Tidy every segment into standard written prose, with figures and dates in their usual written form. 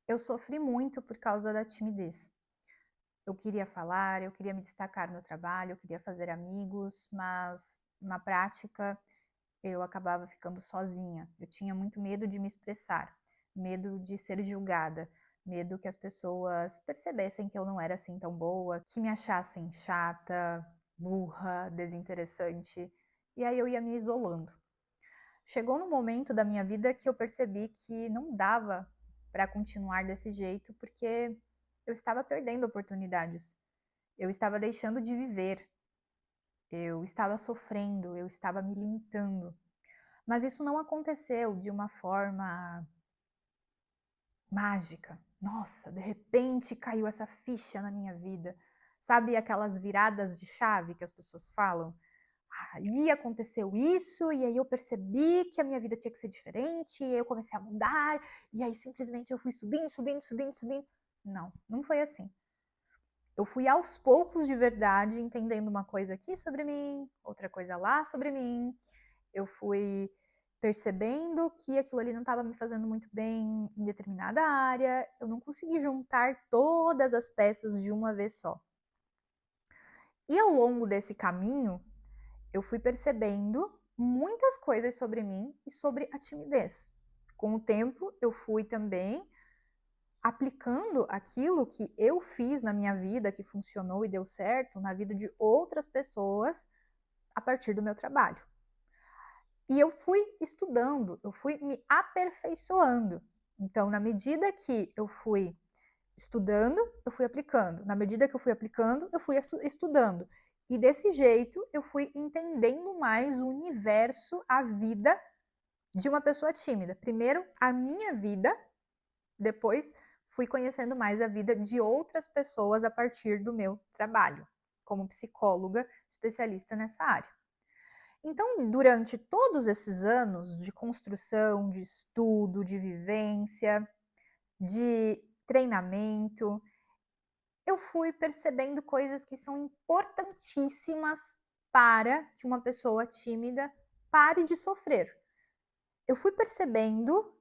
Eu sofri muito por causa da timidez. Eu queria falar, eu queria me destacar no trabalho, eu queria fazer amigos, mas na prática eu acabava ficando sozinha. Eu tinha muito medo de me expressar, medo de ser julgada, medo que as pessoas percebessem que eu não era assim tão boa, que me achassem chata, burra, desinteressante. E aí eu ia me isolando. Chegou no momento da minha vida que eu percebi que não dava para continuar desse jeito, porque eu estava perdendo oportunidades. Eu estava deixando de viver. Eu estava sofrendo, eu estava me limitando. Mas isso não aconteceu de uma forma mágica. Nossa, de repente caiu essa ficha na minha vida. Sabe aquelas viradas de chave que as pessoas falam? Aí aconteceu isso, e aí eu percebi que a minha vida tinha que ser diferente, e aí eu comecei a mudar, e aí simplesmente eu fui subindo, subindo, subindo, subindo. Não, não foi assim. Eu fui aos poucos de verdade entendendo uma coisa aqui sobre mim, outra coisa lá sobre mim. Eu fui percebendo que aquilo ali não estava me fazendo muito bem em determinada área. Eu não consegui juntar todas as peças de uma vez só. E ao longo desse caminho, eu fui percebendo muitas coisas sobre mim e sobre a timidez. Com o tempo, eu fui também aplicando aquilo que eu fiz na minha vida, que funcionou e deu certo, na vida de outras pessoas, a partir do meu trabalho. E eu fui estudando, eu fui me aperfeiçoando. Então, na medida que eu fui estudando, eu fui aplicando. Na medida que eu fui aplicando, eu fui estudando. E desse jeito, eu fui entendendo mais o universo, a vida de uma pessoa tímida. Primeiro, a minha vida, depois, fui conhecendo mais a vida de outras pessoas a partir do meu trabalho, como psicóloga especialista nessa área. Então, durante todos esses anos de construção, de estudo, de vivência, de treinamento, eu fui percebendo coisas que são importantíssimas para que uma pessoa tímida pare de sofrer. Eu fui percebendo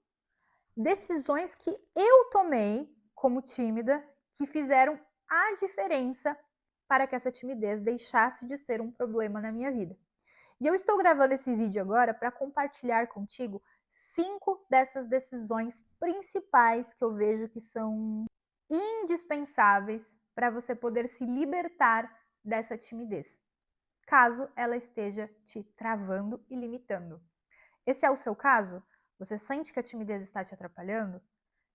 decisões que eu tomei como tímida que fizeram a diferença para que essa timidez deixasse de ser um problema na minha vida. E eu estou gravando esse vídeo agora para compartilhar contigo 5 dessas decisões principais que eu vejo que são indispensáveis para você poder se libertar dessa timidez, caso ela esteja te travando e limitando. Esse é o seu caso? Você sente que a timidez está te atrapalhando?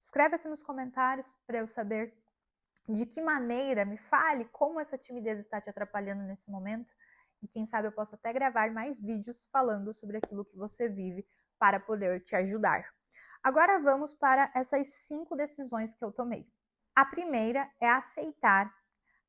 Escreve aqui nos comentários para eu saber de que maneira, me fale como essa timidez está te atrapalhando nesse momento, e quem sabe eu posso até gravar mais vídeos falando sobre aquilo que você vive para poder te ajudar. Agora vamos para essas 5 decisões que eu tomei. A primeira é aceitar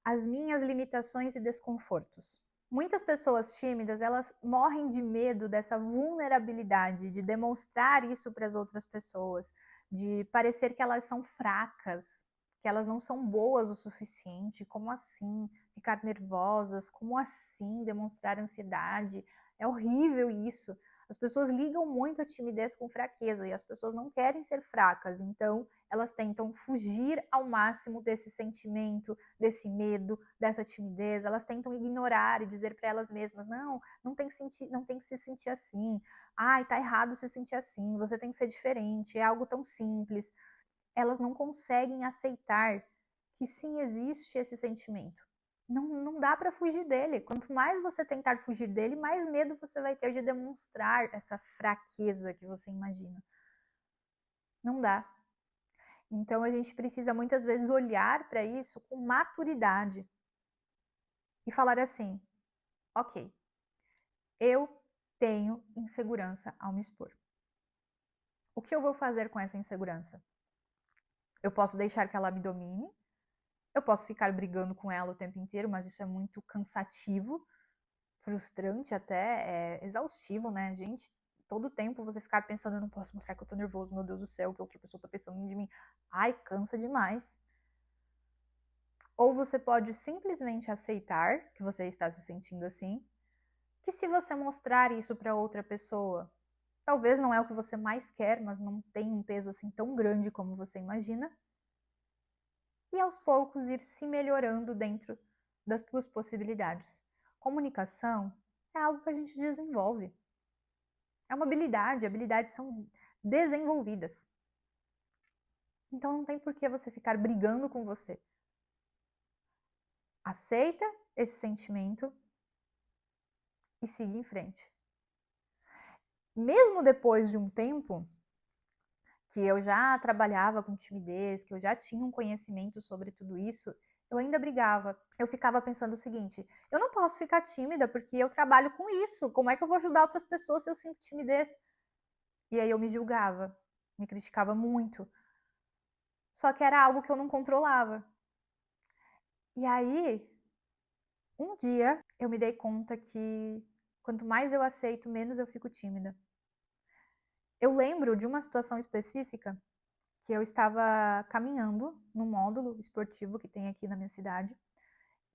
as minhas limitações e desconfortos. Muitas pessoas tímidas, elas morrem de medo dessa vulnerabilidade, de demonstrar isso para as outras pessoas, de parecer que elas são fracas, que elas não são boas o suficiente. Como assim ficar nervosas? Como assim demonstrar ansiedade? É horrível isso. As pessoas ligam muito a timidez com fraqueza e as pessoas não querem ser fracas, então elas tentam fugir ao máximo desse sentimento, desse medo, dessa timidez. Elas tentam ignorar e dizer para elas mesmas: não, não tem, não tem que se sentir assim. Ai, tá errado se sentir assim. Você tem que ser diferente. É algo tão simples. Elas não conseguem aceitar que sim, existe esse sentimento. Não dá para fugir dele. Quanto mais você tentar fugir dele, mais medo você vai ter de demonstrar essa fraqueza que você imagina. Não dá. Então a gente precisa muitas vezes olhar para isso com maturidade e falar assim: ok, eu tenho insegurança ao me expor. O que eu vou fazer com essa insegurança? Eu posso deixar que ela me domine, eu posso ficar brigando com ela o tempo inteiro, mas isso é muito cansativo, frustrante até, é exaustivo, né, gente? Todo tempo você ficar pensando: eu não posso mostrar que eu tô nervoso, meu Deus do céu, que outra pessoa tá pensando de mim. Ai, cansa demais. Ou você pode simplesmente aceitar que você está se sentindo assim, que se você mostrar isso para outra pessoa, talvez não é o que você mais quer, mas não tem um peso assim tão grande como você imagina, e aos poucos ir se melhorando dentro das tuas possibilidades. Comunicação é algo que a gente desenvolve. É uma habilidade, habilidades são desenvolvidas. Então não tem por que você ficar brigando com você. Aceita esse sentimento e siga em frente. Mesmo depois de um tempo que eu já trabalhava com timidez, que eu já tinha um conhecimento sobre tudo isso, eu ainda brigava. Eu ficava pensando o seguinte: eu não posso ficar tímida porque eu trabalho com isso. Como é que eu vou ajudar outras pessoas se eu sinto timidez? E aí eu me julgava, me criticava muito. Só que era algo que eu não controlava. E aí, um dia, eu me dei conta que quanto mais eu aceito, menos eu fico tímida. Eu lembro de uma situação específica que eu estava caminhando num módulo esportivo que tem aqui na minha cidade.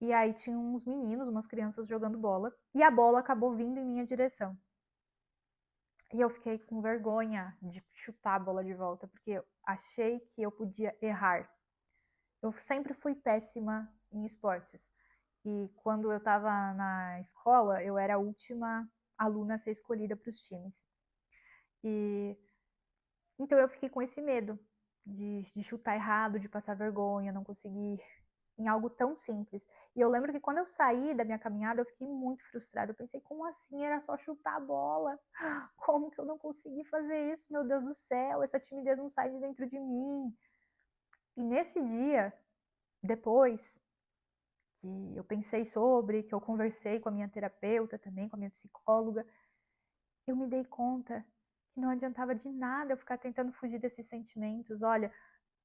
E aí tinha uns meninos, umas crianças jogando bola, e a bola acabou vindo em minha direção. E eu fiquei com vergonha de chutar a bola de volta, porque eu achei que eu podia errar. Eu sempre fui péssima em esportes. E quando eu estava na escola, eu era a última aluna a ser escolhida para os times. E então eu fiquei com esse medo de chutar errado, de passar vergonha, não conseguir em algo tão simples. E eu lembro que quando eu saí da minha caminhada, eu fiquei muito frustrada. Eu pensei, como assim? Era só chutar a bola. Como que eu não consegui fazer isso? Meu Deus do céu, essa timidez não sai de dentro de mim. E nesse dia, depois que eu pensei sobre, que eu conversei com a minha terapeuta também, com a minha psicóloga, eu me dei conta que não adiantava de nada eu ficar tentando fugir desses sentimentos. Olha,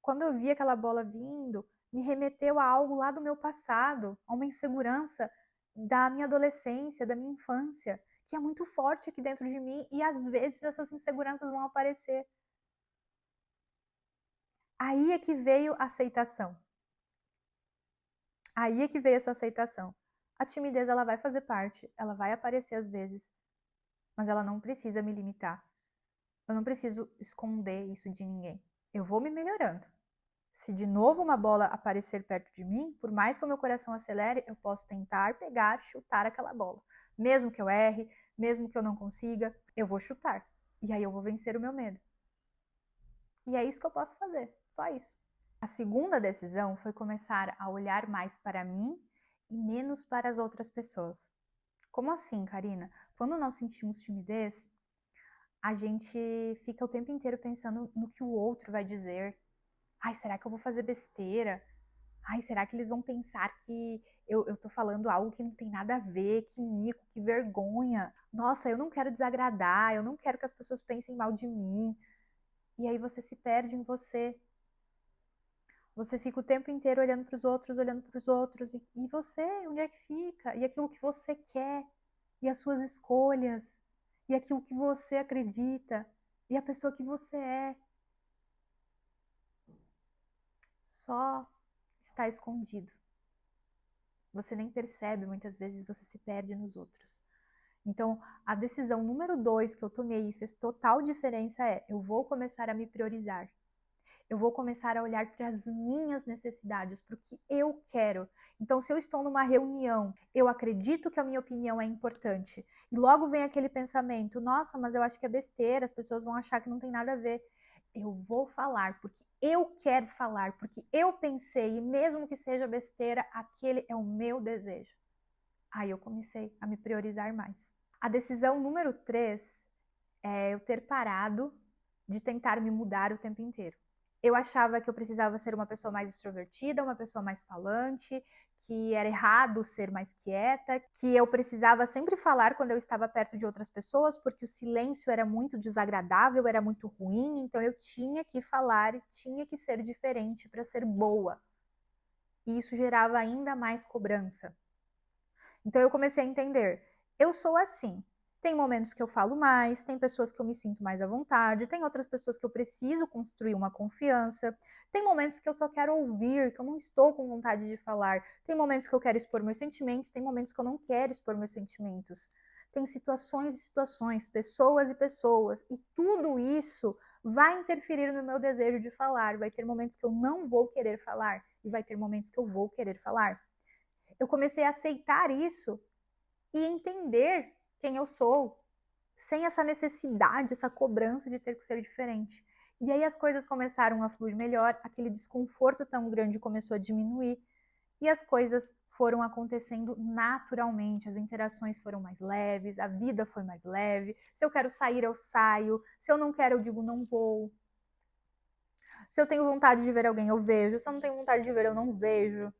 quando eu vi aquela bola vindo, me remeteu a algo lá do meu passado, a uma insegurança da minha adolescência, da minha infância, que é muito forte aqui dentro de mim e às vezes essas inseguranças vão aparecer. Aí é que veio a aceitação. Aí é que veio essa aceitação. A timidez ela vai fazer parte, ela vai aparecer às vezes, mas ela não precisa me limitar. Eu não preciso esconder isso de ninguém. Eu vou me melhorando. Se de novo uma bola aparecer perto de mim, por mais que o meu coração acelere, eu posso tentar pegar, chutar aquela bola. Mesmo que eu erre, mesmo que eu não consiga, eu vou chutar. E aí eu vou vencer o meu medo. E é isso que eu posso fazer, só isso. A segunda decisão foi começar a olhar mais para mim e menos para as outras pessoas. Como assim, Karina? Quando nós sentimos timidez, a gente fica o tempo inteiro pensando no que o outro vai dizer. Ai, será que eu vou fazer besteira? Ai, será que eles vão pensar que eu tô falando algo que não tem nada a ver? Que mico, que vergonha. Nossa, eu não quero desagradar, eu não quero que as pessoas pensem mal de mim. E aí você se perde em você. Você fica o tempo inteiro olhando para os outros, olhando para os outros. E você, onde é que fica? E aquilo que você quer? E as suas escolhas? E aquilo que você acredita? E a pessoa que você é? Só está escondido. Você nem percebe, muitas vezes você se perde nos outros. Então, a decisão número 2 que eu tomei e fez total diferença é: eu vou começar a me priorizar. Eu vou começar a olhar para as minhas necessidades, para o que eu quero. Então, se eu estou numa reunião, eu acredito que a minha opinião é importante. E logo vem aquele pensamento: nossa, mas eu acho que é besteira, as pessoas vão achar que não tem nada a ver. Eu vou falar porque eu quero falar, porque eu pensei, e mesmo que seja besteira, aquele é o meu desejo. Aí eu comecei a me priorizar mais. A decisão número 3 é eu ter parado de tentar me mudar o tempo inteiro. Eu achava que eu precisava ser uma pessoa mais extrovertida, uma pessoa mais falante, que era errado ser mais quieta, que eu precisava sempre falar quando eu estava perto de outras pessoas, porque o silêncio era muito desagradável, era muito ruim, então eu tinha que falar e tinha que ser diferente para ser boa. E isso gerava ainda mais cobrança. Então eu comecei a entender, eu sou assim. Tem momentos que eu falo mais, tem pessoas que eu me sinto mais à vontade, tem outras pessoas que eu preciso construir uma confiança, tem momentos que eu só quero ouvir, que eu não estou com vontade de falar, tem momentos que eu quero expor meus sentimentos, tem momentos que eu não quero expor meus sentimentos. Tem situações e situações, pessoas e pessoas, e tudo isso vai interferir no meu desejo de falar, vai ter momentos que eu não vou querer falar e vai ter momentos que eu vou querer falar. Eu comecei a aceitar isso e entender quem eu sou, sem essa necessidade, essa cobrança de ter que ser diferente. E aí as coisas começaram a fluir melhor, aquele desconforto tão grande começou a diminuir e as coisas foram acontecendo naturalmente, as interações foram mais leves, a vida foi mais leve. Se eu quero sair, eu saio. Se eu não quero, eu digo não vou. Se eu tenho vontade de ver alguém, eu vejo. Se eu não tenho vontade de ver, eu não vejo.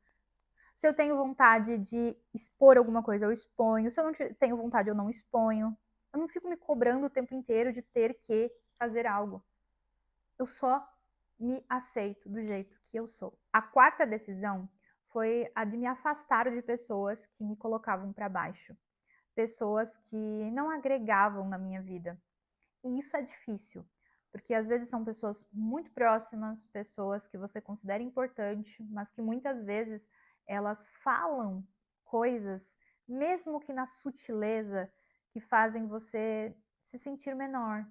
Se eu tenho vontade de expor alguma coisa, eu exponho. Se eu não tenho vontade, eu não exponho. Eu não fico me cobrando o tempo inteiro de ter que fazer algo. Eu só me aceito do jeito que eu sou. A quarta decisão foi a de me afastar de pessoas que me colocavam para baixo. Pessoas que não agregavam na minha vida. E isso é difícil, porque às vezes são pessoas muito próximas, pessoas que você considera importante, mas que muitas vezes elas falam coisas, mesmo que na sutileza, que fazem você se sentir menor.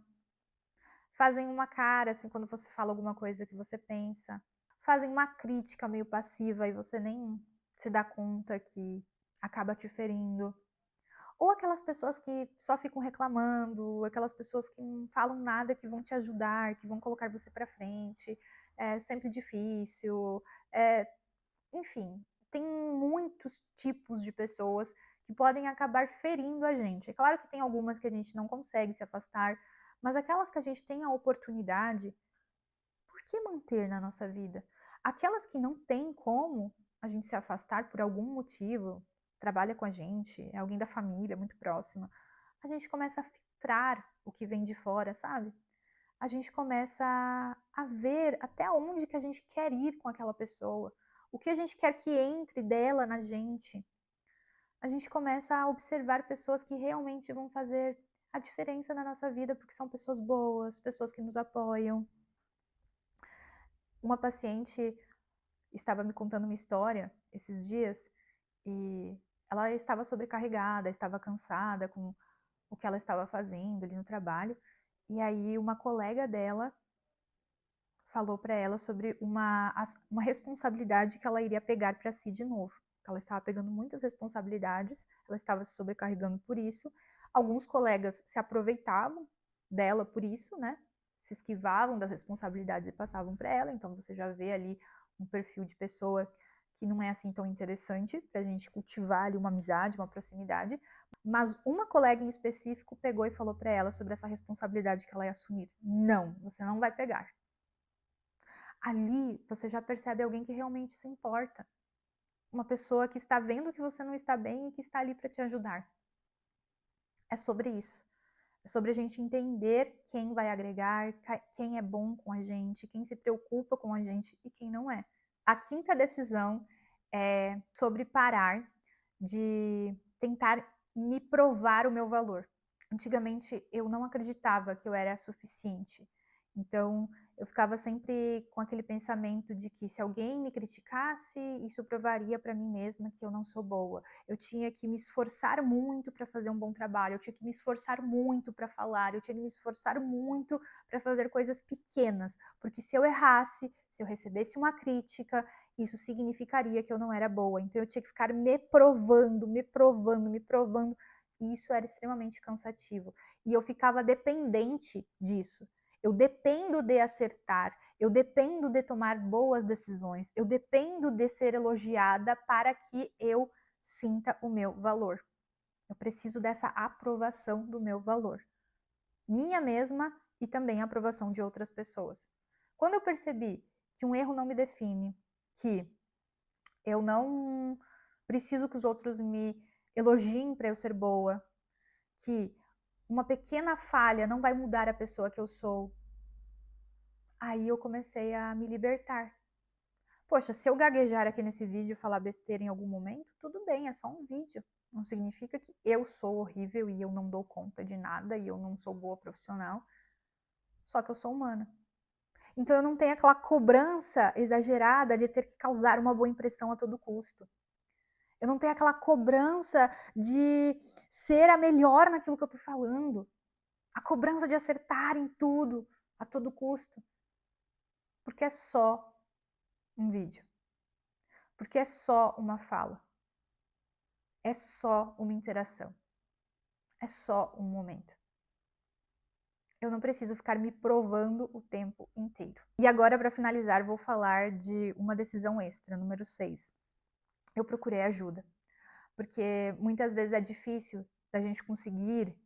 Fazem uma cara assim quando você fala alguma coisa que você pensa. Fazem uma crítica meio passiva e você nem se dá conta que acaba te ferindo. Ou aquelas pessoas que só ficam reclamando, aquelas pessoas que não falam nada que vão te ajudar, que vão colocar você para frente. É sempre difícil. Enfim, tem muitos tipos de pessoas que podem acabar ferindo a gente. É claro que tem algumas que a gente não consegue se afastar, mas aquelas que a gente tem a oportunidade, por que manter na nossa vida? Aquelas que não tem como a gente se afastar por algum motivo, trabalha com a gente, é alguém da família muito próxima, a gente começa a filtrar o que vem de fora, sabe? A gente começa a ver até onde que a gente quer ir com aquela pessoa, o que a gente quer que entre dela na gente. A gente começa a observar pessoas que realmente vão fazer a diferença na nossa vida, porque são pessoas boas, pessoas que nos apoiam. Uma paciente estava me contando uma história esses dias e ela estava sobrecarregada, estava cansada com o que ela estava fazendo ali no trabalho. E aí uma colega dela falou para ela sobre uma responsabilidade que ela iria pegar para si de novo. Ela estava pegando muitas responsabilidades, ela estava se sobrecarregando por isso. Alguns colegas se aproveitavam dela por isso, né? Se esquivavam das responsabilidades e passavam para ela. Então você já vê ali um perfil de pessoa que não é assim tão interessante para a gente cultivar ali uma amizade, uma proximidade. Mas uma colega em específico pegou e falou para ela sobre essa responsabilidade que ela ia assumir. Não, você não vai pegar. Ali você já percebe alguém que realmente se importa. Uma pessoa que está vendo que você não está bem e que está ali para te ajudar. É sobre isso. É sobre a gente entender quem vai agregar, quem é bom com a gente, quem se preocupa com a gente e quem não é. A quinta decisão é sobre parar de tentar me provar o meu valor. Antigamente eu não acreditava que eu era suficiente. Então eu ficava sempre com aquele pensamento de que se alguém me criticasse, isso provaria para mim mesma que eu não sou boa. Eu tinha que me esforçar muito para fazer um bom trabalho, eu tinha que me esforçar muito para falar, eu tinha que me esforçar muito para fazer coisas pequenas, porque se eu errasse, se eu recebesse uma crítica, isso significaria que eu não era boa. Então eu tinha que ficar me provando, me provando, me provando. E isso era extremamente cansativo. E eu ficava dependente disso. Eu dependo de acertar, eu dependo de tomar boas decisões, eu dependo de ser elogiada para que eu sinta o meu valor. Eu preciso dessa aprovação do meu valor. Minha mesma e também a aprovação de outras pessoas. Quando eu percebi que um erro não me define, que eu não preciso que os outros me elogiem para eu ser boa, que uma pequena falha não vai mudar a pessoa que eu sou, aí eu comecei a me libertar. Poxa, se eu gaguejar aqui nesse vídeo e falar besteira em algum momento, tudo bem, é só um vídeo. Não significa que eu sou horrível e eu não dou conta de nada e eu não sou boa profissional. Só que eu sou humana. Então eu não tenho aquela cobrança exagerada de ter que causar uma boa impressão a todo custo. Eu não tenho aquela cobrança de ser a melhor naquilo que eu tô falando. A cobrança de acertar em tudo. a todo custo, porque é só um vídeo, porque é só uma fala, é só uma interação, é só um momento. Eu não preciso ficar me provando o tempo inteiro. E agora, para finalizar, vou falar de uma decisão extra, número 6. Eu procurei ajuda, porque muitas vezes é difícil da gente conseguir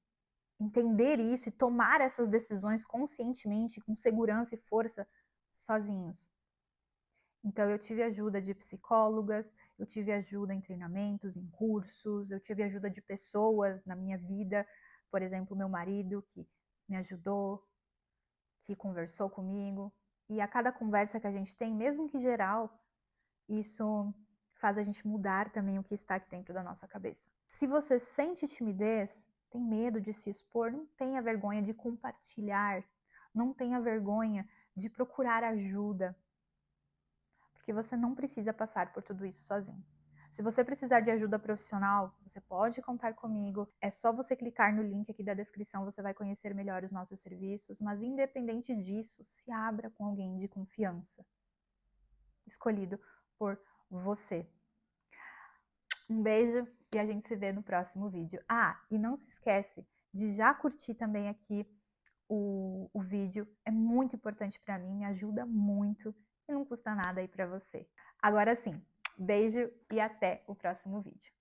entender isso e tomar essas decisões conscientemente, com segurança e força, sozinhos. Então, eu tive ajuda de psicólogas, eu tive ajuda em treinamentos, em cursos, eu tive ajuda de pessoas na minha vida, por exemplo, meu marido, que me ajudou, que conversou comigo. E a cada conversa que a gente tem, mesmo que geral, isso faz a gente mudar também o que está aqui dentro da nossa cabeça. Se você sente timidez, tem medo de se expor, não tenha vergonha de compartilhar, não tenha vergonha de procurar ajuda, porque você não precisa passar por tudo isso sozinho. Se você precisar de ajuda profissional, você pode contar comigo. É só você clicar no link aqui da descrição, você vai conhecer melhor os nossos serviços, mas independente disso, se abra com alguém de confiança, escolhido por você. Um beijo e a gente se vê no próximo vídeo. Ah, e não se esquece de já curtir também aqui o vídeo. É muito importante para mim, me ajuda muito e não custa nada aí para você. Agora sim, beijo e até o próximo vídeo.